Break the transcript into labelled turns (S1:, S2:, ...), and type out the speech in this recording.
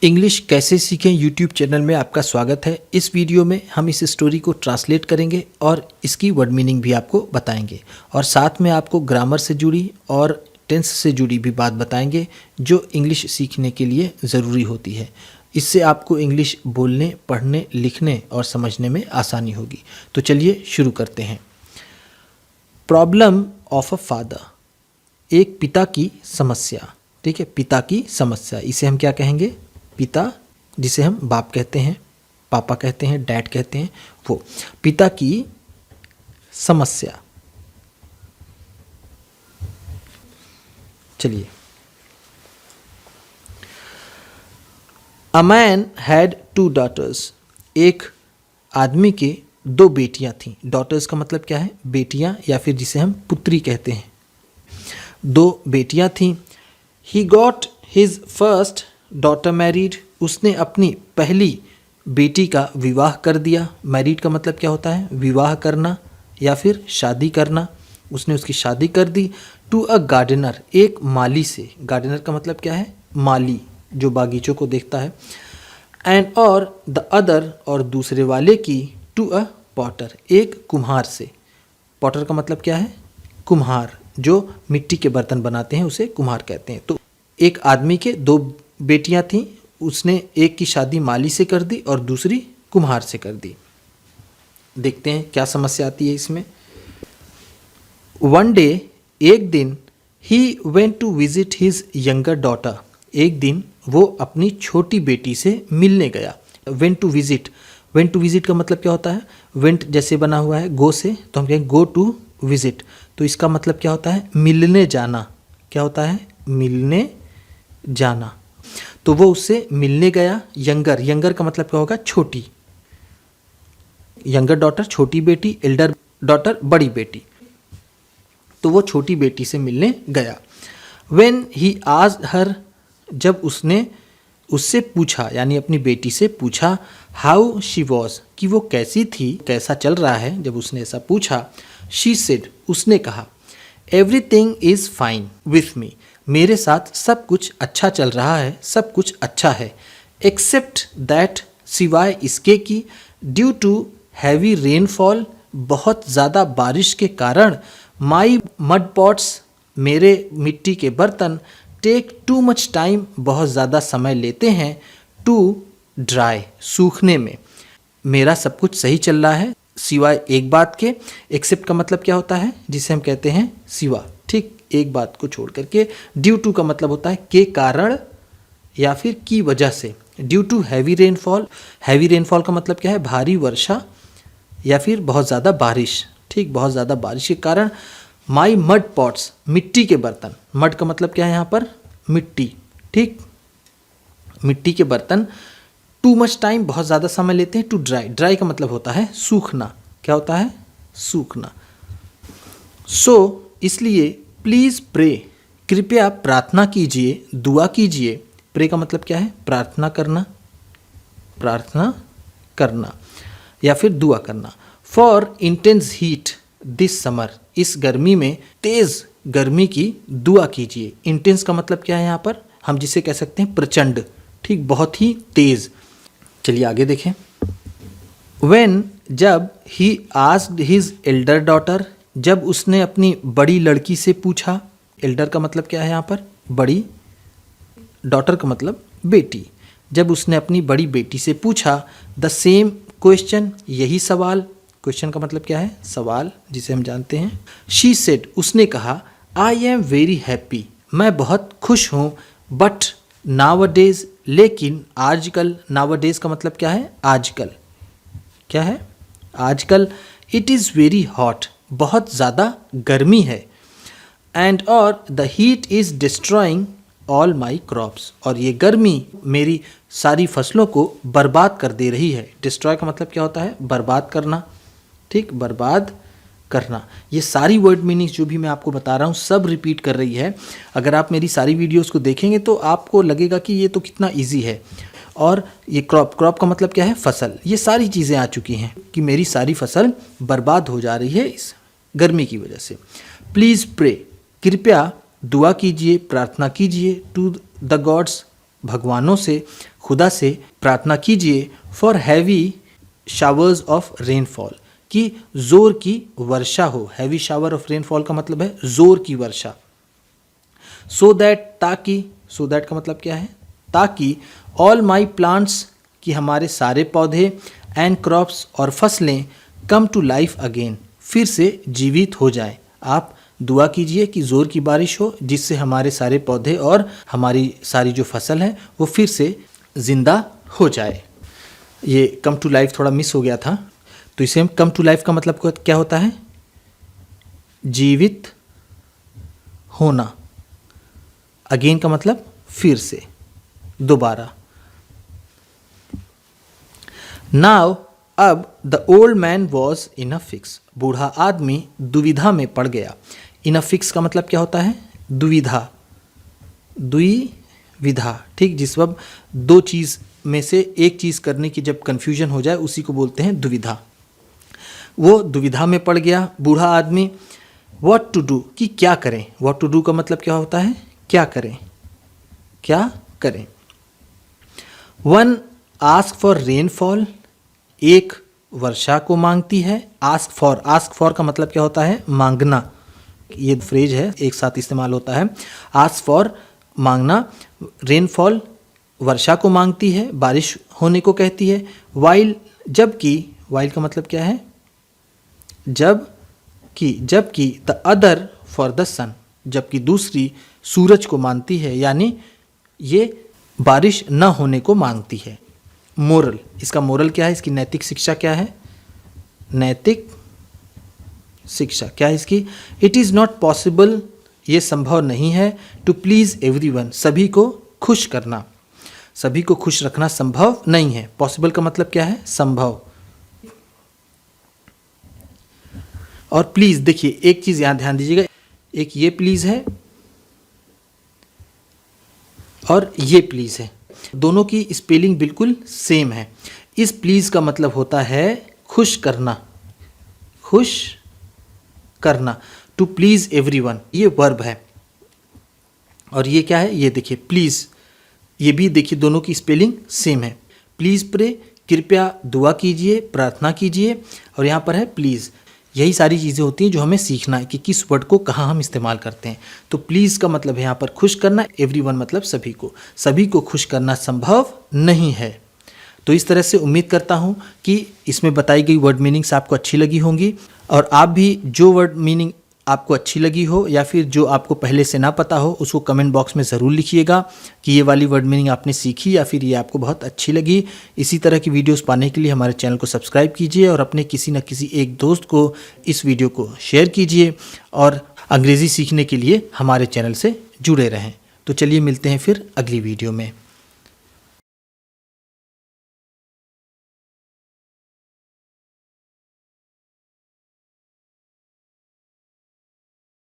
S1: English कैसे सीखें YouTube channel में आपका स्वागत है। इस वीडियो में हम इस स्टोरी को ट्रांसलेट करेंगे और इसकी वर्ड मीनिंग भी आपको बताएंगे और साथ में आपको ग्रामर से जुड़ी और टेंस से जुड़ी भी बात बताएंगे जो इंग्लिश सीखने के लिए ज़रूरी होती है। इससे आपको इंग्लिश बोलने, पढ़ने, लिखने और समझने में आसानी होगी। तो चलिए शुरू करते हैं। प्रॉब्लम ऑफ अ फादर, एक पिता की समस्या। ठीक है, पिता की समस्या, इसे हम क्या कहेंगे? पिता, जिसे हम बाप कहते हैं, पापा कहते हैं, डैड कहते हैं, वो पिता की समस्या। चलिए, अ मैन हैड 2 daughters, एक आदमी के 2 बेटियां थीं। डॉटर्स का मतलब क्या है? बेटियां, या फिर जिसे हम पुत्री कहते हैं। 2 बेटियां थीं। He got his first daughter married, उसने अपनी पहली बेटी का विवाह कर दिया। मैरिड का मतलब क्या होता है? विवाह करना या फिर शादी करना। उसने उसकी शादी कर दी। टू अ गार्डनर, एक माली से। गार्डनर का मतलब क्या है? माली, जो बागीचों को देखता है। एंड और द अदर, और दूसरे वाले की, टू अ पॉटर, एक कुम्हार से। पॉटर का मतलब क्या है? कुम्हार, जो मिट्टी के बर्तन बनाते हैं उसे कुम्हार कहते हैं। तो एक आदमी के 2 बेटियां थीं, उसने एक की शादी माली से कर दी और दूसरी कुम्हार से कर दी। देखते हैं क्या समस्या आती है इसमें। वन डे, एक दिन, he went to visit his younger daughter, एक दिन वो अपनी छोटी बेटी से मिलने गया। Went to visit, went to visit का मतलब क्या होता है? वेंट जैसे बना हुआ है गो से, तो हम कहेंगे गो टू विजिट। तो इसका मतलब क्या होता है? मिलने जाना। क्या होता है? मिलने जाना। तो वो उससे मिलने गया। यंगर, यंगर का मतलब क्या होगा? छोटी। यंगर डॉटर छोटी बेटी, एल्डर डॉटर बड़ी बेटी। तो वो छोटी बेटी से मिलने गया। व्हेन ही आस्क्ड हर, जब उसने उससे पूछा, यानी अपनी बेटी से पूछा, हाउ शी वॉज, कि वो कैसी थी, कैसा चल रहा है। जब उसने ऐसा पूछा, शी सेड, उसने कहा, everything is fine with me, मेरे साथ सब कुछ अच्छा चल रहा है, सब कुछ अच्छा है। एक्सेप्ट दैट, सिवाय इसके कि, ड्यू टू हैवी रेनफॉल, बहुत ज़्यादा बारिश के कारण, माई मड पॉट्स, मेरे मिट्टी के बर्तन, टेक टू मच टाइम, बहुत ज़्यादा समय लेते हैं, टू ड्राई, सूखने में। मेरा सब कुछ सही चल रहा है सिवाय एक बात के। एक्सेप्ट का मतलब क्या होता है? जिसे हम कहते हैं सिवा। ठीक, एक बात को छोड़ करके। ड्यू टू का मतलब होता है के कारण या फिर की वजह से। Due to heavy rainfall, heavy rainfall का मतलब क्या है? भारी वर्षा या फिर बहुत ज़्यादा बारिश। ठीक, बहुत ज़्यादा बारिश के कारण, माई मड पॉट्स, मिट्टी के बर्तन। मड का मतलब क्या है यहाँ पर? मिट्टी। ठीक, मिट्टी के बर्तन, टू मच टाइम, बहुत ज़्यादा समय लेते हैं, टू ड्राई, ड्राई का मतलब होता है सूखना। क्या होता है? सूखना। सो इसलिए, प्लीज़ प्रे, कृपया प्रार्थना कीजिए, दुआ कीजिए। प्रे का मतलब क्या है? प्रार्थना करना, प्रार्थना करना या फिर दुआ करना। For intense heat this summer, इस गर्मी में तेज़ गर्मी की दुआ कीजिए। इंटेंस का मतलब क्या है यहाँ पर? हम जिसे कह सकते हैं प्रचंड। ठीक, बहुत ही तेज़। चलिए आगे देखें। व्हेन, जब, he asked his Elder daughter, जब उसने अपनी बड़ी लड़की से पूछा। एल्डर का मतलब क्या है यहाँ पर? बड़ी। डॉटर का मतलब बेटी। जब उसने अपनी बड़ी बेटी से पूछा, द सेम क्वेश्चन, यही सवाल। क्वेश्चन का मतलब क्या है? सवाल, जिसे हम जानते हैं। शी सेड, उसने कहा, आई एम वेरी हैप्पी, मैं बहुत खुश हूँ, बट नावडेज, लेकिन आजकल। नावडेज का मतलब क्या है? आजकल। क्या है? आजकल। इट इज़ वेरी हॉट, बहुत ज़्यादा गर्मी है। एंड और the heat is destroying all my crops, और ये गर्मी मेरी सारी फसलों को बर्बाद कर दे रही है। डिस्ट्रॉय का मतलब क्या होता है? बर्बाद करना। ठीक, बर्बाद करना। ये सारी वर्ड मीनिंग्स जो भी मैं आपको बता रहा हूँ सब रिपीट कर रही है। अगर आप मेरी सारी वीडियोस को देखेंगे तो आपको लगेगा कि ये तो कितना इजी है। और ये क्रॉप, क्रॉप का मतलब क्या है? फसल। ये सारी चीज़ें आ चुकी हैं कि मेरी सारी फसल बर्बाद हो जा रही है इस गर्मी की वजह से। प्लीज़ प्रे, कृपया दुआ कीजिए, प्रार्थना कीजिए, टू द गॉड्स, भगवानों से, खुदा से प्रार्थना कीजिए for heavy showers of rainfall, कि जोर की वर्षा हो। हैवी शावर ऑफ रेनफॉल का मतलब है जोर की वर्षा। सो दैट, ताकि, सो दैट का मतलब क्या है, ताकि ऑल माई प्लांट्स, कि हमारे सारे पौधे, एंड क्रॉप्स और फसलें, कम टू लाइफ अगेन, फिर से जीवित हो जाएं। आप दुआ कीजिए कि ज़ोर की बारिश हो जिससे हमारे सारे पौधे और हमारी सारी जो फसल है वो फिर से ज़िंदा हो जाए। ये कम टू लाइफ थोड़ा मिस हो गया था, तो इसे कम टू लाइफ का मतलब क्या होता है, जीवित होना। अगेन का मतलब फिर से, दोबारा। नाउ, अब the old man was in a fix, बूढ़ा आदमी दुविधा में पड़ गया। इन अ फिक्स का मतलब क्या होता है, दुविधा, द्विविधा, ठीक, जिस वक्त दो चीज़ में से एक चीज़ करने की जब कन्फ्यूजन हो जाए उसी को बोलते हैं दुविधा। वो दुविधा में पड़ गया बूढ़ा आदमी। व्हाट टू डू, कि क्या करें। व्हाट टू डू का मतलब क्या होता है, क्या करें, क्या करें। वन आस्क फॉर रेनफॉल, एक वर्षा को मांगती है। आस्क फॉर का मतलब क्या होता है, मांगना। ये फ्रेज है, एक साथ इस्तेमाल होता है। आस्क फॉर, मांगना। रेनफॉल, वर्षा को मांगती है, बारिश होने को कहती है। वाइल, जबकि, वाइल का मतलब क्या है, जबकि द अदर फॉर द सन, जबकि दूसरी सूरज को मानती है, यानी ये बारिश न होने को मांगती है। मोरल, इसका मोरल क्या है, इसकी नैतिक शिक्षा क्या है, नैतिक शिक्षा क्या है इसकी, इट इज़ नॉट पॉसिबल, ये संभव नहीं है, टू प्लीज़ एवरीवन, सभी को खुश करना, सभी को खुश रखना संभव नहीं है। पॉसिबल का मतलब क्या है, संभव। और प्लीज़, देखिए एक चीज़ यहाँ ध्यान दीजिएगा, एक ये प्लीज़ है और ये प्लीज़ है, दोनों की स्पेलिंग बिल्कुल सेम है। इस प्लीज़ का मतलब होता है खुश करना, खुश करना, टू प्लीज़ एवरीवन, ये वर्ब है। और ये क्या है, ये देखिए प्लीज़, ये भी देखिए दोनों की स्पेलिंग सेम है। प्लीज़ प्रे, कृपया दुआ कीजिए, प्रार्थना कीजिए, और यहाँ पर है प्लीज़। यही सारी चीज़ें होती हैं जो हमें सीखना है कि किस वर्ड को कहाँ हम इस्तेमाल करते हैं। तो प्लीज़ का मतलब है यहाँ पर खुश करना, एवरीवन मतलब सभी को खुश करना संभव नहीं है। तो इस तरह से उम्मीद करता हूँ कि इसमें बताई गई वर्ड मीनिंग्स आपको अच्छी लगी होंगी, और आप भी जो वर्ड मीनिंग आपको अच्छी लगी हो या फिर जो आपको पहले से ना पता हो उसको कमेंट बॉक्स में ज़रूर लिखिएगा कि ये वाली वर्ड मीनिंग आपने सीखी या फिर ये आपको बहुत अच्छी लगी। इसी तरह की वीडियोस पाने के लिए हमारे चैनल को सब्सक्राइब कीजिए और अपने किसी न किसी एक दोस्त को इस वीडियो को शेयर कीजिए, और अंग्रेज़ी सीखने के लिए हमारे चैनल से जुड़े रहें। तो चलिए मिलते हैं फिर अगली वीडियो में।